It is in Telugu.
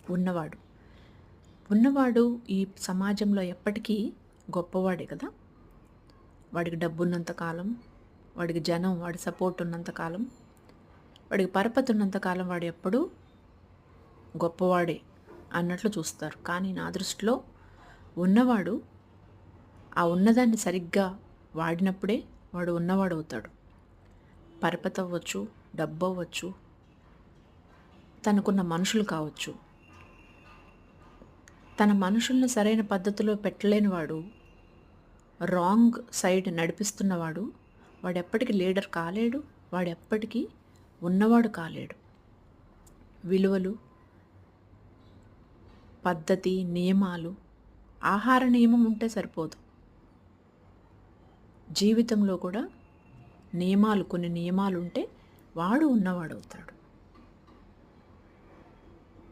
ఉన్నవాడు. ఉన్నవాడు ఈ సమాజంలో ఎప్పటికీ గొప్పవాడే కదా! వాడికి డబ్బున్నంత కాలం, వాడికి జనం, వాడి సపోర్ట్ ఉన్నంత కాలం, వాడికి పరపతి ఉన్నంత కాలం వాడు ఎప్పుడూ గొప్పవాడే అన్నట్లు చూస్తారు. కానీ నా దృష్టిలో ఉన్నవాడు ఆ ఉన్నదాన్ని సరిగ్గా వాడినప్పుడే వాడు ఉన్నవాడవుతాడు. పరపతి అవ్వచ్చు, డబ్బు అవ్వచ్చు, తనకున్న మనుషులు కావచ్చు. తన మనుషుల్ని సరైన పద్ధతిలో పెట్టలేని వాడు, రాంగ్ సైడ్ నడిపిస్తున్నవాడు, వాడెప్పటికీ లీడర్ కాలేడు, వాడెప్పటికీ ఉన్నవాడు కాలేడు. విలువలు, పద్ధతి, నియమాలు, ఆహార నియమం ఉంటే సరిపోదు. జీవితంలో కూడా కొన్ని నియమాలు ఉంటే వాడు ఉన్నవాడవుతాడు.